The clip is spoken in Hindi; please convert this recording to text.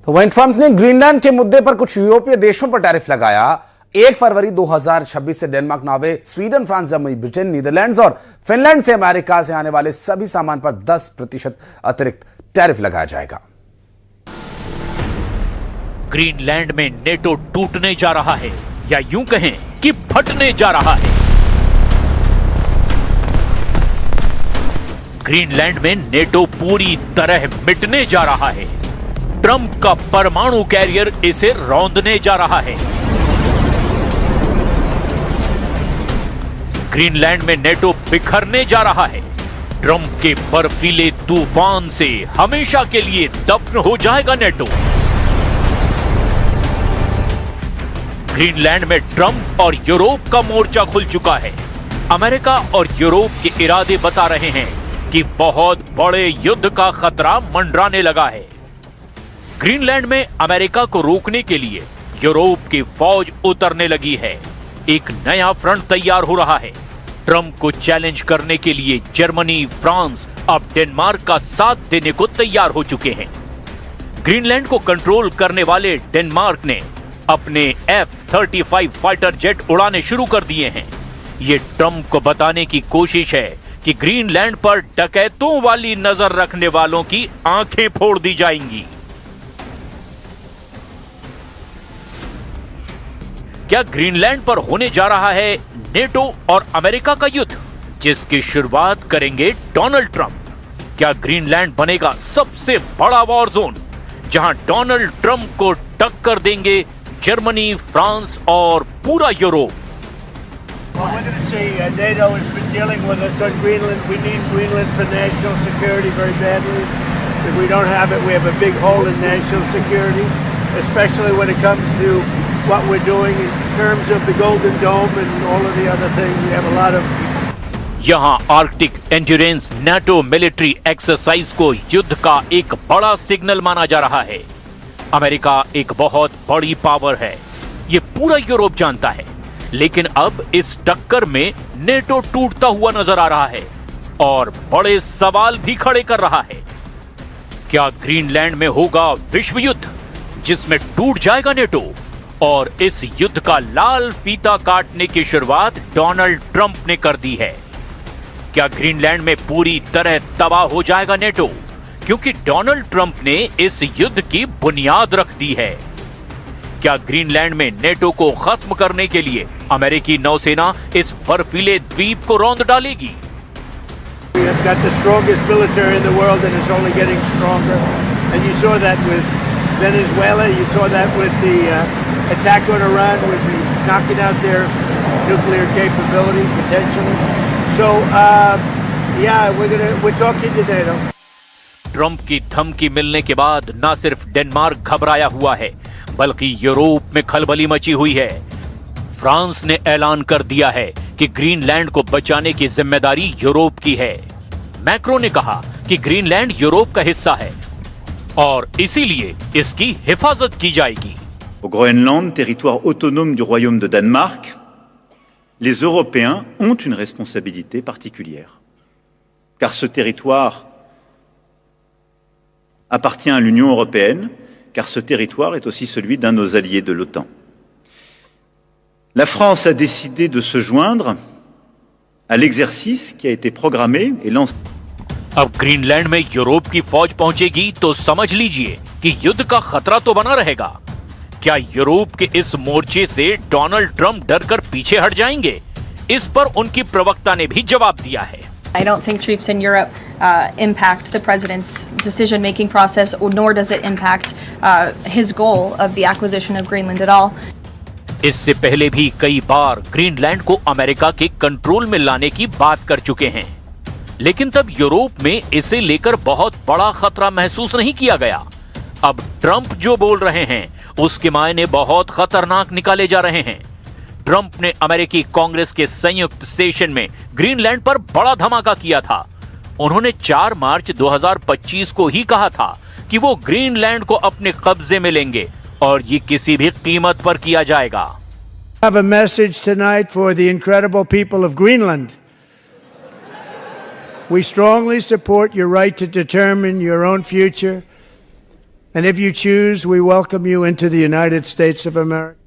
तो वहीं ट्रंप ने ग्रीनलैंड के मुद्दे पर कुछ यूरोपीय देशों पर टैरिफ लगाया। 1 फरवरी 2026 से Denmark, Norway, Sweden, France, Germany, Britain, Netherlands और फिनलैंड से अमेरिका से आने वाले सभी सामान पर 10% अतिरिक्त टैरिफ लगाया जाएगा। ग्रीनलैंड में नेटो टूटने जा रहा है, या यूं कहें कि फटने जा रहा है। ग्रीनलैंड में नेटो पूरी तरह मिटने जा रहा है। ट्रंप का परमाणु कैरियर इसे रौंदने जा रहा है। ग्रीनलैंड में नेटो बिखरने जा रहा है। ट्रंप के बर्फीले तूफान से हमेशा के लिए दफन हो जाएगा नेटो। ग्रीनलैंड में ट्रंप और यूरोप का मोर्चा खुल चुका है। अमेरिका और यूरोप के इरादे बता रहे हैं कि बहुत बड़े युद्ध का खतरा मंडराने लगा है। ग्रीनलैंड में अमेरिका को रोकने के लिए यूरोप की फौज उतरने लगी है। एक नया फ्रंट तैयार हो रहा है। ट्रंप को चैलेंज करने के लिए जर्मनी, फ्रांस अब डेनमार्क का साथ देने को तैयार हो चुके हैं। ग्रीनलैंड को कंट्रोल करने वाले डेनमार्क ने अपने F-35 फाइटर जेट उड़ाने शुरू कर दिए हैं। ये ट्रंप को बताने की कोशिश है कि ग्रीनलैंड पर डकैतों वाली नजर रखने वालों की आंखें फोड़ दी जाएंगी। क्या ग्रीनलैंड पर होने जा रहा है नेटो और अमेरिका का युद्ध, जिसकी शुरुआत करेंगे डोनाल्ड ट्रंप? क्या ग्रीनलैंड बनेगा सबसे बड़ा वॉर जोन, जहां डोनाल्ड ट्रंप को टक्कर देंगे जर्मनी, फ्रांस और पूरा Europe? Well, we're going to see NATO has been dealing with us on Greenland. We need Greenland for national security very badly. If we don't have it, we have a big hole in national security, especially when it comes to what we're doing in terms of the Golden Dome and all of the other things. We have a lot of... यहाँ Arctic endurance NATO military exercise को युद्ध का एक बड़ा सिग्नल माना जा रहा है। अमेरिका एक बहुत बड़ी पावर है, ये पूरा यूरोप जानता है। लेकिन अब इस टक्कर में नेटो टूटता हुआ नजर आ रहा है और बड़े सवाल भी खड़े कर रहा है। क्या ग्रीनलैंड में होगा विश्व युद्ध, जिसमें टूट जाएगा नेटो? और इस युद्ध का लाल फीता काटने की शुरुआत डोनाल्ड ट्रंप ने कर दी है। क्या ग्रीनलैंड में पूरी तरह तबाह हो जाएगा नेटो, क्योंकि डोनाल्ड ट्रंप ने इस युद्ध की बुनियाद रख दी है? क्या ग्रीनलैंड में नेटो को खत्म करने के लिए अमेरिकी नौसेना इस बर्फीले द्वीप को रौंद डालेगी? We have got the strongest military in the world and it's only getting stronger. And you saw that with Venezuela, you saw that with the attack on Iran, with the knocking out their nuclear capability potentially. So, yeah, we're talking to NATO. Trump की धमकी मिलने के बाद न सिर्फ डेनमार्क घबराया हुआ है, बल्कि यूरोप में खलबली मची हुई है। फ्रांस ने ऐलान कर दिया है कि ग्रीनलैंड को बचाने की जिम्मेदारी यूरोप की है। मैक्रो ने कहा कि ग्रीनलैंड यूरोप का हिस्सा है और इसीलिए इसकी हिफाजत की जाएगी। Au Groenland, territoire autonome du royaume de Danemark, les Européens ont une responsabilité particulière. Car ce territoire appartient à l'Union européenne, car ce territoire est aussi celui d'un de nos alliés de l'OTAN. La France a décidé de se joindre à l'exercice qui a été programmé et lancé. अब ग्रीनलैंड में यूरोप की फौज पहुंचेगी तो समझ लीजिए कि युद्ध का खतरा तो बना रहेगा। क्या यूरोप के इस मोर्चे से डोनाल्ड ट्रंप डरकर पीछे हट जाएंगे? इस पर उनकी प्रवक्ता ने भी जवाब दिया है। I don't think troops in Europe impact the president's decision-making process, nor does it impact his goal of the acquisition of Greenland at all. इससे पहले भी कई बार ग्रीनलैंड को अमेरिका के कंट्रोल में लाने की बात कर चुके हैं, लेकिन तब यूरोप में इसे लेकर बहुत बड़ा खतरा महसूस नहीं किया गया। अब ट्रंप जो बोल रहे हैं उसके मायने बहुत खतरनाक निकाले जा रहे हैं। ट्रंप ने अमेरिकी कांग्रेस के संयुक्त सेशन में ग्रीनलैंड पर बड़ा धमाका किया था। उन्होंने 4 मार्च 2025 को ही कहा था कि वो ग्रीनलैंड को अपने कब्जे में लेंगे और ये किसी भी कीमत पर किया जाएगा। I have a message tonight for the incredible people of Greenland. We strongly support your right to determine your own future And if you choose, we welcome you into the United States of America.